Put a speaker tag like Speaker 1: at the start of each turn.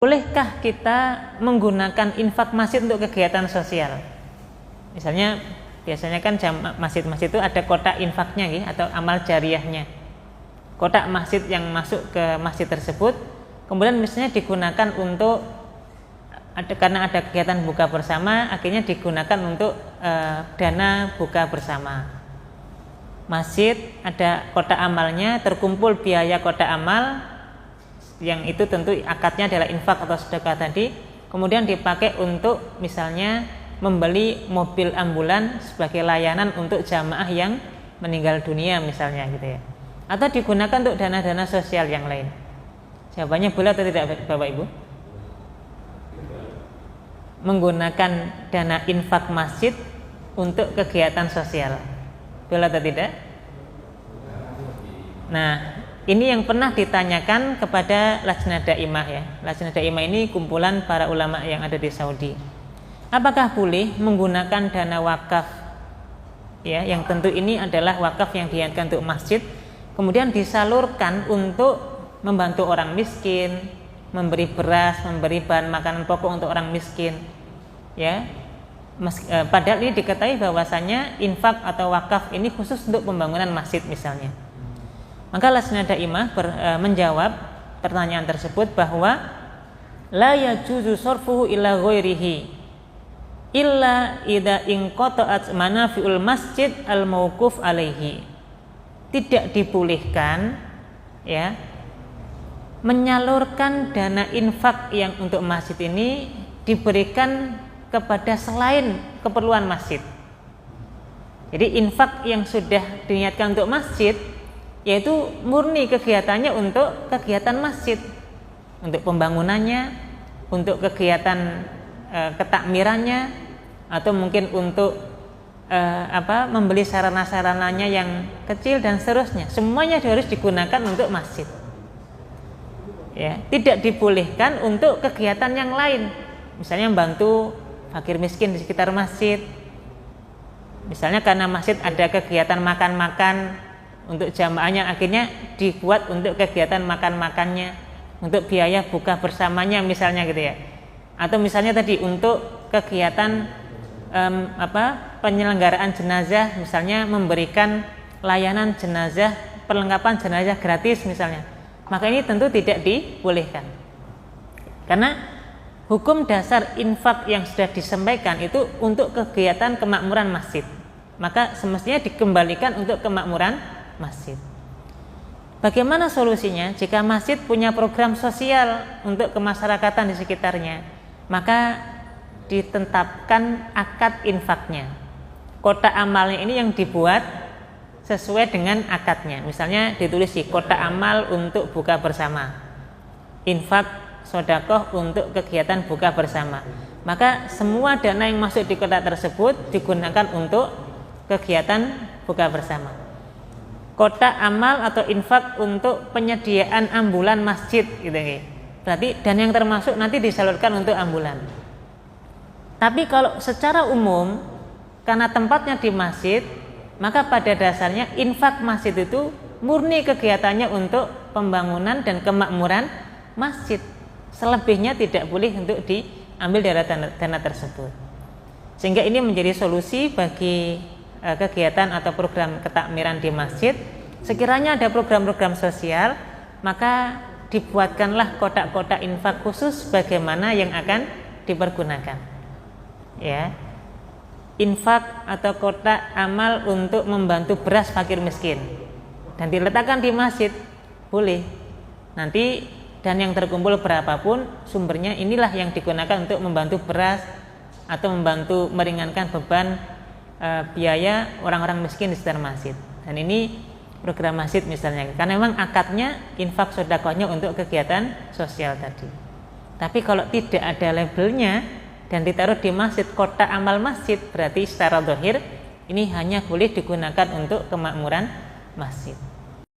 Speaker 1: bolehkah kita menggunakan infak masjid untuk kegiatan sosial? Misalnya biasanya kan masjid-masjid itu ada kotak infaknya gitu, atau amal jariahnya. Kotak masjid yang masuk ke masjid tersebut kemudian misalnya digunakan untuk karena ada kegiatan buka bersama, akhirnya digunakan untuk dana buka bersama. Masjid ada kotak amalnya, terkumpul biaya kotak amal, yang itu tentu akadnya adalah infak atau sedekah tadi, kemudian dipakai untuk misalnya membeli mobil ambulan sebagai layanan untuk jamaah yang meninggal dunia misalnya gitu ya, atau digunakan untuk dana-dana sosial yang lain. Jawabannya boleh atau tidak Bapak Ibu? Menggunakan dana infak masjid untuk kegiatan sosial, boleh atau tidak? Nah, ini yang pernah ditanyakan kepada Lajnah Daimah ya. Lajnah Daimah ini kumpulan para ulama yang ada di Saudi. Apakah boleh menggunakan dana wakaf ya, yang tentu ini adalah wakaf yang diangkat untuk masjid, kemudian disalurkan untuk membantu orang miskin, memberi beras, memberi bahan makanan pokok untuk orang miskin ya. Padahal ini diketahui bahwasanya infak atau wakaf ini khusus untuk pembangunan masjid misalnya. Maka Lajnah Daimah menjawab pertanyaan tersebut bahwa la yajuzu sarfuhu ila ghairihi illa idza inqata'at manafi'ul masjid al-mauquf alaihi. Tidak dibolehkan ya menyalurkan dana infak yang untuk masjid ini diberikan kepada selain keperluan masjid. Jadi infak yang sudah diniatkan untuk masjid yaitu murni kegiatannya untuk kegiatan masjid, untuk pembangunannya, untuk kegiatan ketakmirannya, atau mungkin untuk membeli sarana-sarananya yang kecil dan seterusnya. Semuanya harus digunakan untuk masjid. Ya, tidak dibolehkan untuk kegiatan yang lain. Misalnya membantu fakir miskin di sekitar masjid. Misalnya karena masjid ada kegiatan makan-makan untuk jamaahnya, akhirnya dibuat untuk kegiatan makan-makannya, untuk biaya buka bersamanya misalnya gitu ya. Atau misalnya tadi untuk kegiatan penyelenggaraan jenazah, misalnya memberikan layanan jenazah, perlengkapan jenazah gratis misalnya. Maka ini tentu tidak dibolehkan. Karena hukum dasar infak yang sudah disampaikan itu untuk kegiatan kemakmuran masjid. Maka semestinya dikembalikan untuk kemakmuran masjid. Bagaimana solusinya? Jika masjid punya program sosial untuk kemasyarakatan di sekitarnya, maka ditetapkan akad infaknya. Kotak amalnya ini yang dibuat sesuai dengan akadnya. Misalnya ditulis di kotak amal untuk buka bersama, infak sedekah untuk kegiatan buka bersama. Maka semua dana yang masuk di kotak tersebut digunakan untuk kegiatan buka bersama. Kotak amal atau infak untuk penyediaan ambulan masjid gitu ya. Berarti dan yang termasuk nanti disalurkan untuk ambulan. Tapi kalau secara umum karena tempatnya di masjid, maka pada dasarnya infak masjid itu murni kegiatannya untuk pembangunan dan kemakmuran masjid. Selebihnya tidak boleh untuk diambil dari dana tersebut. Sehingga ini menjadi solusi bagi kegiatan atau program ketakmiran di masjid. Sekiranya ada program-program sosial, maka dibuatkanlah kotak-kotak infak khusus bagaimana yang akan dipergunakan. Ya. Infak atau kotak amal untuk membantu beras fakir miskin dan diletakkan di masjid boleh. Nanti dan yang terkumpul berapapun sumbernya inilah yang digunakan untuk membantu beras atau membantu meringankan beban biaya orang-orang miskin di sekitar masjid. Dan ini program masjid misalnya, karena memang akadnya infak sedekahnya untuk kegiatan sosial tadi. Tapi kalau tidak ada labelnya dan ditaruh di masjid kotak amal masjid, berarti secara zahir ini hanya boleh digunakan untuk kemakmuran masjid.